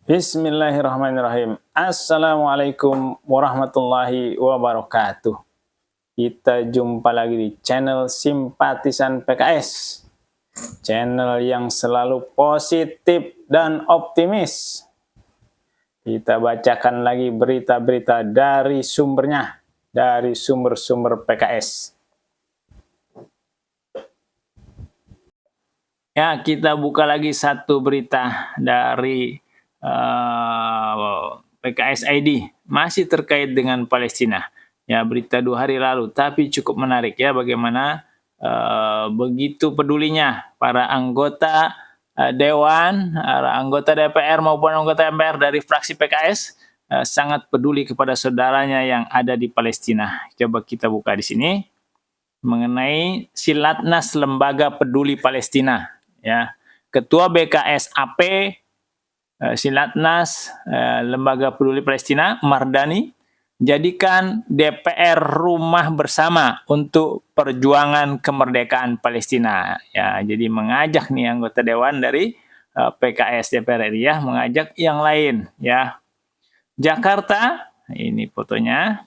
Bismillahirrahmanirrahim. Assalamualaikum warahmatullahi wabarakatuh. Kita jumpa lagi di channel Simpatisan PKS. Channel yang selalu positif dan optimis. Kita bacakan lagi berita-berita dari sumbernya, dari sumber-sumber PKS. Ya, kita buka lagi satu berita dari PKS ID, masih terkait dengan Palestina. Ya, berita 2 hari lalu, tapi cukup menarik ya bagaimana begitu pedulinya para anggota Dewan, anggota DPR maupun anggota MPR dari fraksi PKS sangat peduli kepada saudaranya yang ada di Palestina. Coba kita buka di sini mengenai Silatnas Lembaga Peduli Palestina. Ya, Ketua BKSAP Silatnas Lembaga Peduli Palestina Mardani jadikan DPR rumah bersama untuk perjuangan kemerdekaan Palestina. Ya, jadi mengajak nih anggota dewan dari PKS DPR RI ya, mengajak yang lain ya. Jakarta, ini fotonya.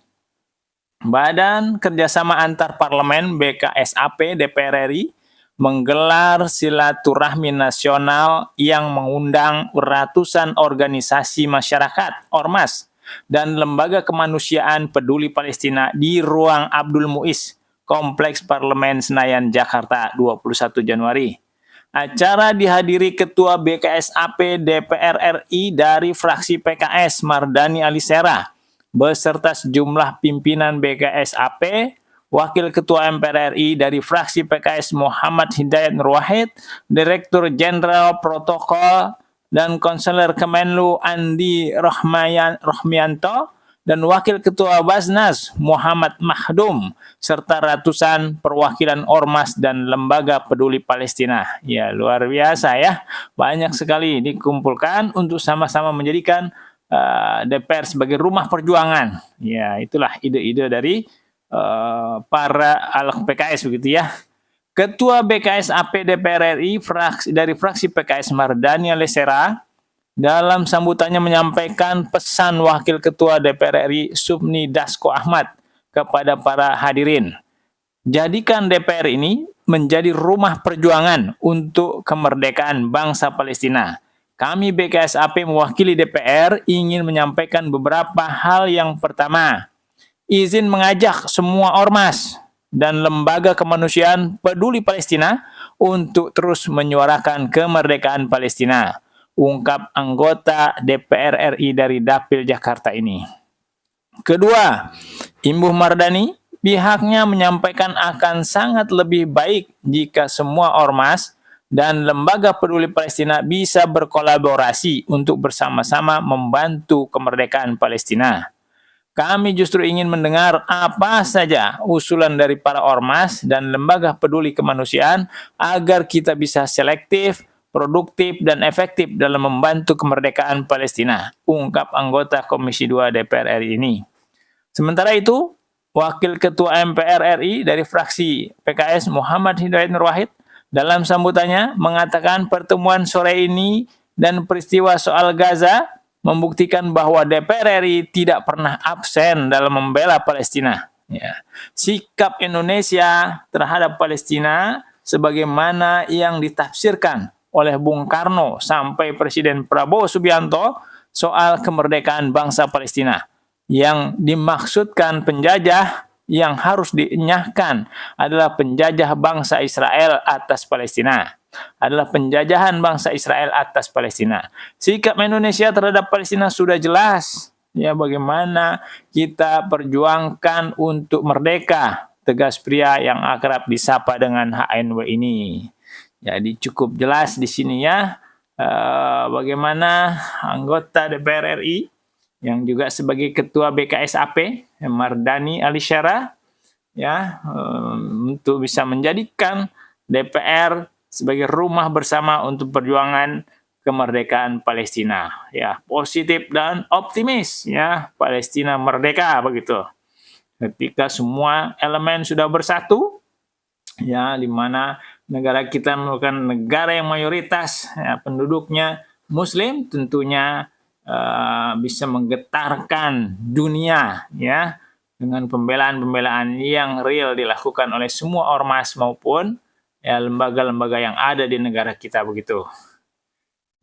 Badan Kerjasama Antar Parlemen BKSAP DPR RI menggelar silaturahmi nasional yang mengundang ratusan organisasi masyarakat, ormas, dan lembaga kemanusiaan peduli Palestina di Ruang Abdul Muiz, Kompleks Parlemen Senayan, Jakarta, 21 Januari. Acara dihadiri Ketua BKSAP DPR RI dari fraksi PKS Mardani Alisera, beserta sejumlah pimpinan BKSAP, Wakil Ketua MPR RI dari fraksi PKS Muhammad Hidayat Nur Wahid, Direktur Jenderal Protokol dan Konselor Kemenlu Andi Rohmianto, dan Wakil Ketua Basnas Muhammad Mahdum, serta ratusan perwakilan ormas dan lembaga peduli Palestina. Ya, luar biasa ya, banyak sekali dikumpulkan untuk sama-sama menjadikan DPR sebagai rumah perjuangan. Ya, itulah ide-ide dari para alok PKS begitu ya. Ketua BKSAP DPR RI dari fraksi PKS Mardani Alisera dalam sambutannya menyampaikan pesan Wakil Ketua DPR RI Supni Dasko Ahmad kepada para hadirin. Jadikan DPR ini menjadi rumah perjuangan untuk kemerdekaan bangsa Palestina. Kami BKSAP mewakili DPR ingin menyampaikan beberapa hal. Yang pertama, izin mengajak semua ormas dan lembaga kemanusiaan peduli Palestina untuk terus menyuarakan kemerdekaan Palestina, ungkap anggota DPR RI dari Dapil Jakarta ini. Kedua, Imbuh Mardani, pihaknya menyampaikan akan sangat lebih baik jika semua ormas dan lembaga peduli Palestina bisa berkolaborasi untuk bersama-sama membantu kemerdekaan Palestina. Kami justru ingin mendengar apa saja usulan dari para ormas dan lembaga peduli kemanusiaan agar kita bisa selektif, produktif, dan efektif dalam membantu kemerdekaan Palestina, ungkap anggota Komisi 2 DPR RI ini. Sementara itu, Wakil Ketua MPR RI dari fraksi PKS Muhammad Hidayat Nur Wahid dalam sambutannya mengatakan pertemuan sore ini dan peristiwa soal Gaza membuktikan bahwa DPR RI tidak pernah absen dalam membela Palestina. Ya. Sikap Indonesia terhadap Palestina sebagaimana yang ditafsirkan oleh Bung Karno sampai Presiden Prabowo Subianto soal kemerdekaan bangsa Palestina. Yang dimaksudkan penjajah yang harus dienyahkan adalah penjajah bangsa Israel atas Palestina. Adalah penjajahan bangsa Israel atas Palestina. Sikap Indonesia terhadap Palestina sudah jelas. Ya, bagaimana kita perjuangkan untuk merdeka, tegas pria yang akrab disapa dengan HNW ini. Jadi cukup jelas di sini ya, bagaimana anggota DPR RI yang juga sebagai Ketua BKSAP Mardani Alisera ya, untuk bisa menjadikan DPR sebagai rumah bersama untuk perjuangan kemerdekaan Palestina. Ya, positif dan optimis ya, Palestina merdeka begitu. Ketika semua elemen sudah bersatu, ya, di mana negara kita merupakan negara yang mayoritas ya, penduduknya Muslim, tentunya bisa menggetarkan dunia ya dengan pembelaan-pembelaan yang real dilakukan oleh semua ormas maupun ya lembaga-lembaga yang ada di negara kita begitu.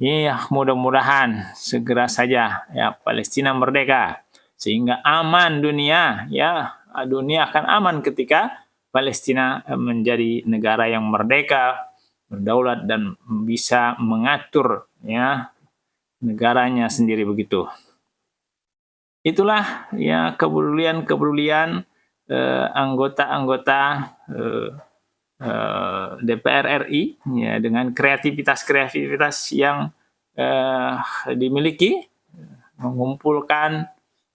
Iya, mudah-mudahan segera saja ya Palestina merdeka sehingga aman dunia ya. Dunia akan aman ketika Palestina menjadi negara yang merdeka, berdaulat dan bisa mengatur ya negaranya sendiri begitu. Itulah ya kepedulian anggota-anggota DPR RI ya dengan kreativitas yang dimiliki, mengumpulkan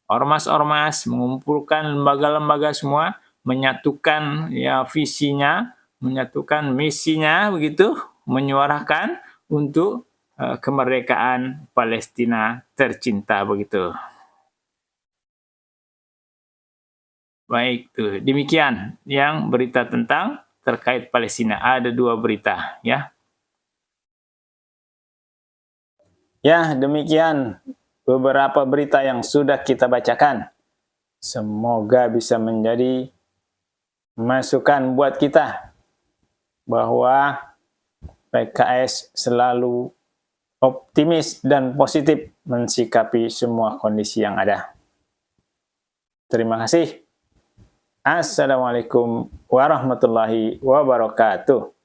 ormas-ormas, mengumpulkan lembaga-lembaga semua, menyatukan ya visinya, menyatukan misinya begitu, menyuarakan untuk kemerdekaan Palestina tercinta begitu. Baik, tuh demikian yang berita tentang terkait Palestina. Ada 2 berita ya. Ya, demikian beberapa berita yang sudah kita bacakan. Semoga bisa menjadi masukan buat kita bahwa PKS selalu optimis dan positif mensikapi semua kondisi yang ada. Terima kasih. Assalamualaikum warahmatullahi wabarakatuh.